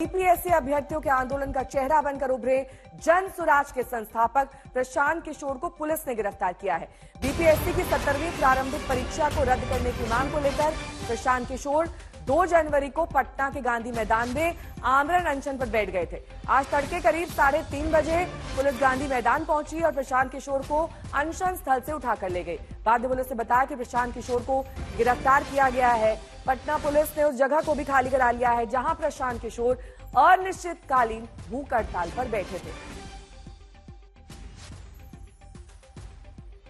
BPSC अभ्यर्थियों के आंदोलन का चेहरा बनकर उभरे जन स्वराज के संस्थापक प्रशांत किशोर को पुलिस ने गिरफ्तार किया है। बीपीएससी की 17वीं प्रारंभिक परीक्षा को रद्द करने की मांग को लेकर प्रशांत किशोर 2 जनवरी को पटना के गांधी मैदान में आमरण अनशन पर बैठ गए थे। आज तड़के करीब 3:30 बजे पुलिस गांधी मैदान पहुंची और प्रशांत किशोर को अनशन स्थल से उठाकर ले गई। बाद में पुलिस ने बताया कि प्रशांत किशोर को गिरफ्तार किया गया है। पटना पुलिस ने उस जगह को भी खाली करा लिया है जहां प्रशांत किशोर अनिश्चितकालीन भूख हड़ताल पर बैठे थे।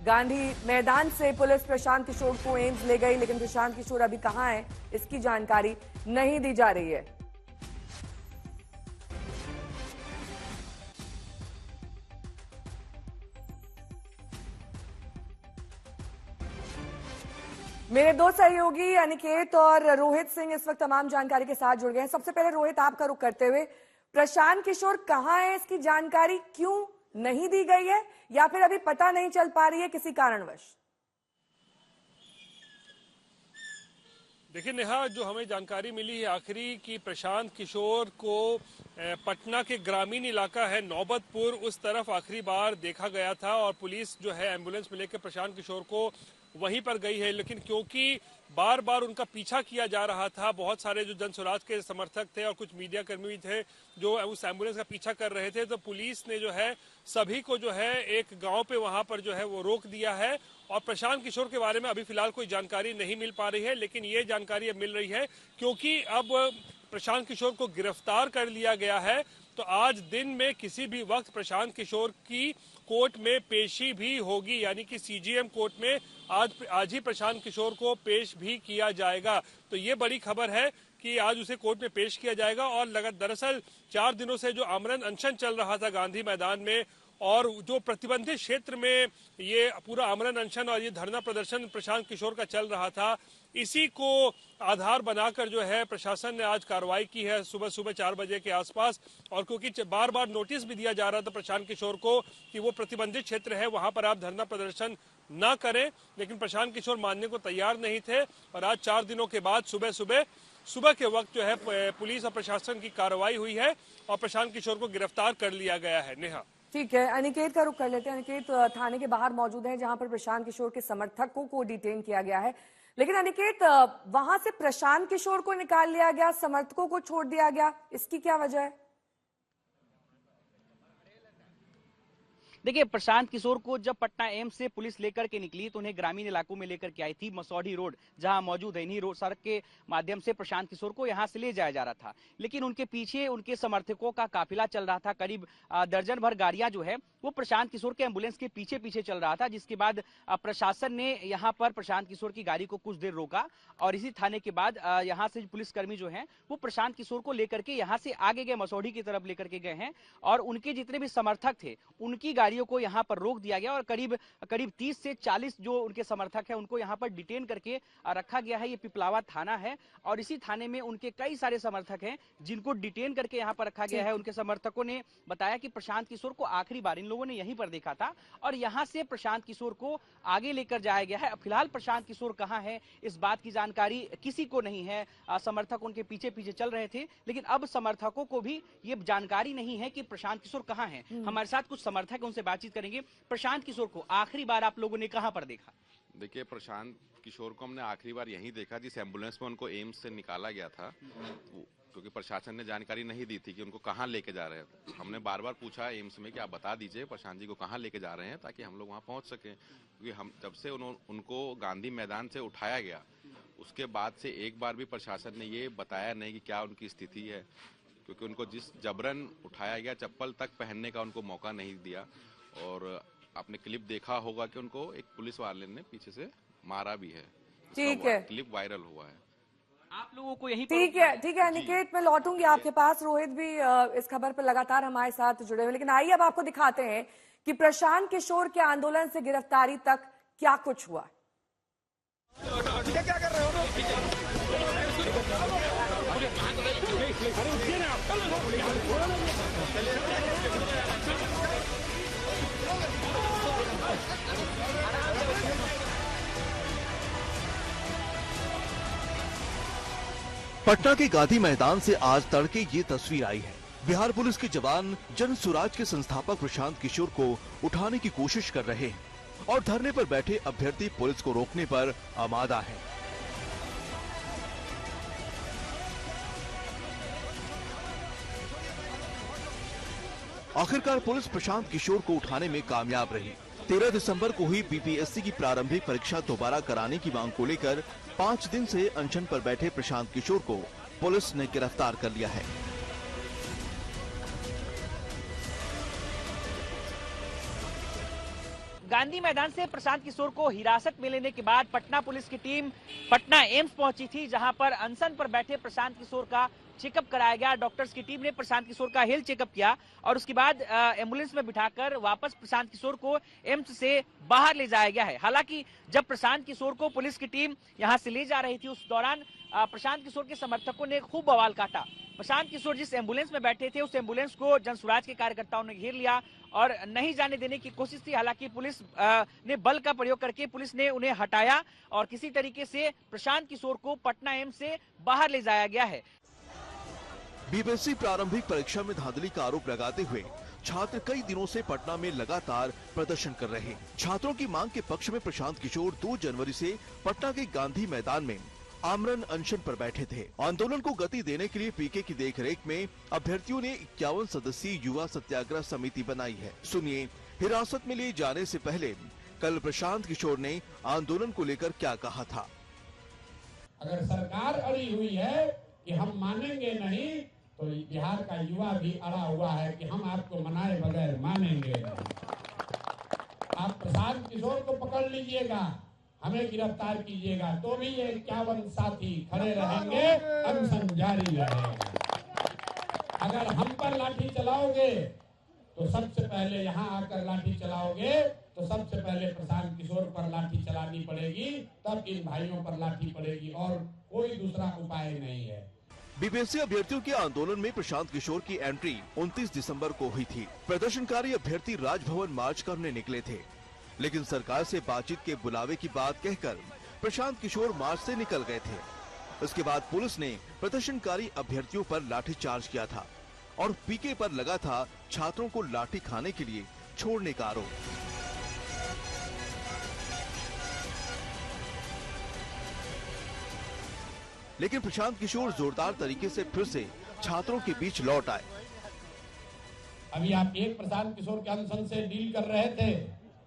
गांधी मैदान से पुलिस प्रशांत किशोर को एम्स ले गई, लेकिन प्रशांत किशोर अभी कहां है इसकी जानकारी नहीं दी जा रही है। मेरे 2 सहयोगी अनिकेत और रोहित सिंह इस वक्त तमाम जानकारी के साथ जुड़ गए हैं। सबसे पहले रोहित, आपका रुख करते हुए, प्रशांत किशोर कहां है इसकी जानकारी क्यों नहीं दी गई है या फिर अभी पता नहीं चल पा रही है किसी कारणवश? देखिए नेहा, जो हमें जानकारी मिली है आखिरी कि प्रशांत किशोर को पटना के ग्रामीण इलाका है नौबतपुर, उस तरफ आखिरी बार देखा गया था और पुलिस जो है एम्बुलेंस में लेकर प्रशांत किशोर को वहीं पर गई है। लेकिन क्योंकि बार बार उनका पीछा किया जा रहा था, बहुत सारे जो जन स्वराज के समर्थक थे और कुछ मीडिया कर्मी भी थे जो उस एम्बुलेंस का पीछा कर रहे थे, तो पुलिस ने जो है सभी को जो है एक गांव पे वहां पर जो है वो रोक दिया है। और प्रशांत किशोर के बारे में अभी फिलहाल कोई जानकारी नहीं मिल पा रही है, लेकिन ये जानकारी अब मिल रही है क्योंकि अब प्रशांत किशोर को गिरफ्तार कर लिया गया है। तो आज दिन में किसी भी वक्त प्रशांत किशोर की कोर्ट में पेशी भी होगी, यानी कि सीजीएम कोर्ट में आज ही प्रशांत किशोर को पेश भी किया जाएगा। तो ये बड़ी खबर है कि आज उसे कोर्ट में पेश किया जाएगा। और दरअसल 4 दिनों से जो आमरण अनशन चल रहा था गांधी मैदान में और जो प्रतिबंधित क्षेत्र में ये पूरा आमरण अनशन और ये धरना प्रदर्शन प्रशांत किशोर का चल रहा था, इसी को आधार बनाकर जो है प्रशासन ने आज कार्रवाई की है सुबह 4 बजे के आसपास। और क्योंकि बार बार नोटिस भी दिया जा रहा था प्रशांत किशोर को कि वो प्रतिबंधित क्षेत्र है, वहां पर आप धरना प्रदर्शन ना करें, लेकिन प्रशांत किशोर मानने को तैयार नहीं थे। और आज 4 दिनों के बाद सुबह के वक्त जो है पुलिस और प्रशासन की कार्रवाई हुई है और प्रशांत किशोर को गिरफ्तार कर लिया गया है। नेहा, ठीक है, अनिकेत का रुख कर लेते हैं। अनिकेत थाने के बाहर मौजूद है जहां पर प्रशांत किशोर के समर्थकों को डिटेन किया गया है, लेकिन अनिकेत वहां से प्रशांत किशोर को निकाल लिया गया, समर्थकों को छोड़ दिया गया, इसकी क्या वजह है? देखिए, प्रशांत किशोर को जब पटना एम्स से पुलिस लेकर के निकली तो उन्हें ग्रामीण इलाकों में लेकर के आई थी। मसौढ़ी रोड जहां मौजूद है, इन्हीं रोड सड़क के माध्यम से प्रशांत किशोर को यहां से ले जाया जा रहा था, लेकिन उनके पीछे उनके समर्थकों का काफिला चल रहा था। करीब दर्जन भर गाड़ियां जो है वो प्रशांत किशोर के एम्बुलेंस के पीछे पीछे चल रहा था, जिसके बाद प्रशासन ने यहाँ पर प्रशांत किशोर की गाड़ी को कुछ देर रोका और इसी थाने के बाद यहाँ से पुलिसकर्मी जो है वो प्रशांत किशोर को लेकर के यहाँ से आगे गए, मसौढ़ी की तरफ लेकर के गए हैं और उनके जितने भी समर्थक थे उनकी गाड़ियों को यहाँ पर रोक दिया गया और करीब 30 से 40 जो उनके समर्थक हैं उनको यहाँ पर डिटेन करके रखा गया है। ये पिपलावा थाना है और इसी थाने में उनके कई सारे समर्थक हैं जिनको डिटेन करके यहाँ पर रखा गया है। उनके समर्थकों ने बताया कि प्रशांत किशोर को आखिरी बार इन लोगों ने यहीं पर देखा था और यहाँ से प्रशांत किशोर को आगे लेकर जाया गया है। फिलहाल प्रशांत किशोर कहाँ है इस बात की जानकारी किसी को नहीं है। समर्थक उनके पीछे पीछे चल रहे थे, लेकिन अब समर्थकों को भी ये जानकारी नहीं है कि प्रशांत किशोर कहाँ है। हमारे साथ कुछ समर्थक उनसे बातचीत करेंगे। प्रशांत किशोर को आखिरी बार आप लोगों ने कहां पर देखा? देखिए, प्रशांत किशोर को हमने आखिरी बार यहीं देखा जिस एम्बुलेंस में उनको एम्स से निकाला गया था, क्योंकि प्रशासन ने जानकारी नहीं दी थी कि उनको कहां लेके जा रहे हैं। हमने बार बार पूछा एम्स में कि आप बता दीजिए प्रशांत जी को कहां लेके जा रहे हैं ताकि हम लोग वहां पहुंच सकें, क्योंकि हम जब से उनको गांधी मैदान से उठाया गया उसके बाद से एक बार भी प्रशासन ने ये बताया नहीं कि क्या उनकी स्थिति है, क्योंकि उनको जिस जबरन उठाया गया चप्पल तक पहनने का उनको मौका नहीं दिया। और आपने क्लिप देखा होगा कि उनको एक पुलिस वाले ने पीछे से मारा भी है। ठीक है, क्लिप वायरल हुआ है। आप लोगों को यही ठीक है अनिकेत, मैं लौटूंगी आपके पास। रोहित भी इस खबर पर लगातार हमारे साथ जुड़े हुए, लेकिन आइए अब आपको दिखाते हैं कि प्रशांत किशोर के आंदोलन से गिरफ्तारी तक क्या कुछ हुआ। क्या कर रहे हो? पटना के गांधी मैदान से आज तड़के ये तस्वीर आई है। बिहार पुलिस के जवान जन सुराज के संस्थापक प्रशांत किशोर को उठाने की कोशिश कर रहे हैं और धरने पर बैठे अभ्यर्थी पुलिस को रोकने पर आमादा है। आखिरकार पुलिस प्रशांत किशोर को उठाने में कामयाब रही। 13 दिसंबर को हुई बीपीएससी की प्रारंभिक परीक्षा दोबारा कराने की मांग को लेकर 5 दिन से अनशन पर बैठे प्रशांत किशोर को पुलिस ने गिरफ्तार कर लिया है। गांधी मैदान से प्रशांत किशोर को हिरासत में लेने के बाद पटना पुलिस की टीम पटना एम्स पहुंची थी, जहां पर अनशन पर बैठे प्रशांत किशोर का चेकअप कराया गया। डॉक्टर्स की टीम ने प्रशांत किशोर का हेल्थ चेकअप किया और उसके बाद एम्बुलेंस में बिठाकर वापस प्रशांत किशोर को एम्स से बाहर ले जाया गया है। हालांकि जब प्रशांत किशोर को पुलिस की टीम यहां से ले जा रही थी, उस दौरान प्रशांत किशोर के समर्थकों ने खूब बवाल काटा। प्रशांत किशोर जिस एम्बुलेंस में बैठे थे, उस एम्बुलेंस को जनसुराज के कार्यकर्ताओं ने घेर लिया और नहीं जाने देने की कोशिश थी। हालांकि पुलिस ने बल का प्रयोग करके पुलिस ने उन्हें हटाया और किसी तरीके से प्रशांत किशोर को पटना एम्स से बाहर ले जाया गया है। बीपीएससी प्रारंभिक परीक्षा में धांधली का आरोप लगाते हुए छात्र कई दिनों से पटना में लगातार प्रदर्शन कर रहे हैं। छात्रों की मांग के पक्ष में प्रशांत किशोर 2 जनवरी से पटना के गांधी मैदान में आमरण अनशन पर बैठे थे। आंदोलन को गति देने के लिए पीके की देखरेख में अभ्यर्थियों ने 51 सदस्यीय युवा सत्याग्रह समिति बनाई है। सुनिए, हिरासत में लिए जाने से पहले कल प्रशांत किशोर ने आंदोलन को लेकर क्या कहा था। अगर सरकार अड़ी हुई है कि हम मानेंगे नहीं, तो बिहार का युवा भी अड़ा हुआ है कि हम आपको मनाए बगैर मानेंगे नहीं। आप प्रशांत किशोर को पकड़ लीजिएगा, हमें गिरफ्तार कीजिएगा, तो भी ये 51 साथी खड़े रहेंगे, अनशन जारी रहेगा। अगर हम पर लाठी चलाओगे तो सबसे पहले यहाँ आकर लाठी चलाओगे तो सबसे पहले प्रशांत किशोर पर लाठी चलानी पड़ेगी, तब इन भाइयों पर लाठी पड़ेगी और कोई दूसरा उपाय नहीं है। बीपीएससी अभ्यर्थियों के आंदोलन में प्रशांत किशोर की एंट्री 29 दिसंबर को हुई थी। प्रदर्शनकारी अभ्यर्थी राजभवन मार्च करने निकले थे, लेकिन सरकार से बातचीत के बुलावे की बात कहकर प्रशांत किशोर मार्च से निकल गए थे। उसके बाद पुलिस ने प्रदर्शनकारी अभ्यर्थियों पर लाठीचार्ज किया था और पीके पर लगा था छात्रों को लाठी खाने के लिए छोड़ने का आरोप। लेकिन प्रशांत किशोर जोरदार तरीके से फिर से छात्रों के बीच लौट आए। अभी आप एक प्रशांत किशोर के अनशन से डील कर रहे थे,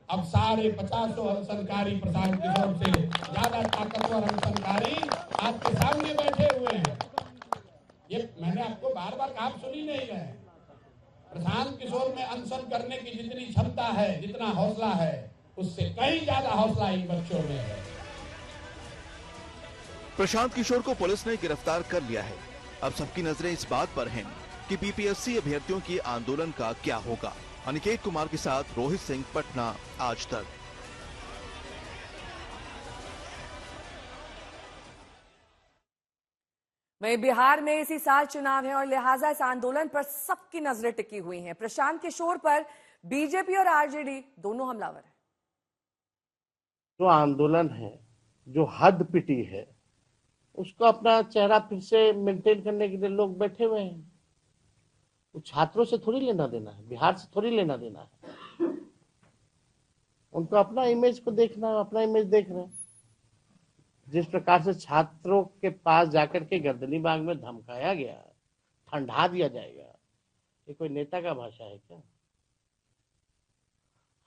अब सारे 50 अनशनकारी प्रशांत किशोर से ज्यादा ताकतवर अनशनकारी आपके सामने बैठे हुए हैं। ये मैंने आपको बार बार कहा, आप सुन ही नहीं रहे। प्रशांत किशोर में अनशन करने की जितनी क्षमता है, जितना हौसला है, उससे कहीं ज्यादा हौसला इन बच्चों में है। प्रशांत किशोर को पुलिस ने गिरफ्तार कर लिया है। अब सबकी नजरें इस बात पर हैं कि बीपीएससी अभ्यर्थियों के आंदोलन का क्या होगा। अनिकेत कुमार के साथ रोहित सिंह, पटना, आज तक। वहीं बिहार में इसी साल चुनाव है और लिहाजा इस आंदोलन पर सबकी नजरें टिकी हुई हैं। प्रशांत किशोर पर बीजेपी और आरजेडी दोनों हमलावर हैं। जो आंदोलन है, जो हद पिटी है, उसको अपना चेहरा फिर से मेंटेन करने के लिए लोग बैठे हुए हैं। वो छात्रों से थोड़ी लेना देना है, बिहार से थोड़ी लेना देना है। उनको अपना इमेज को देखना है, अपना इमेज देख रहे हैं। जिस प्रकार से छात्रों के पास जाकर के गर्दनी बाग में धमकाया गया, ठंडा दिया जाएगा, ये कोई नेता का भाषा है क्या?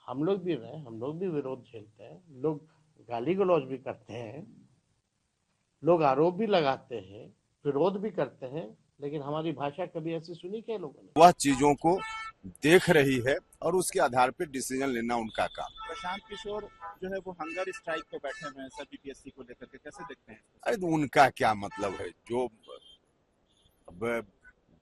हम लोग भी रहे, हम लोग भी विरोध झेलते हैं, लोग गाली गलौज भी करते हैं, लोग आरोप भी लगाते हैं, विरोध भी करते हैं, लेकिन हमारी भाषा कभी ऐसी सुनी क्या लोगों ने? वह चीजों को देख रही है और उसके आधार पर डिसीजन लेना उनका काम। प्रशांत किशोर जो है वो हंगर स्ट्राइक पे बैठे हुए हैं सर, बीपीएससी को लेकर के कैसे देखते हैं? अरे तो उनका क्या मतलब है? जो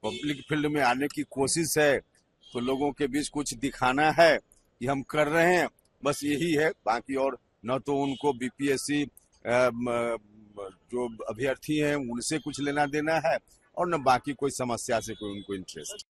पब्लिक फील्ड में आने की कोशिश है तो लोगों के बीच कुछ दिखाना है कि हम कर रहे हैं, बस यही है। बाकी और न तो उनको बीपीएससी जो अभ्यर्थी हैं उनसे कुछ लेना देना है और न बाकी कोई समस्या से कोई उनको इंटरेस्ट।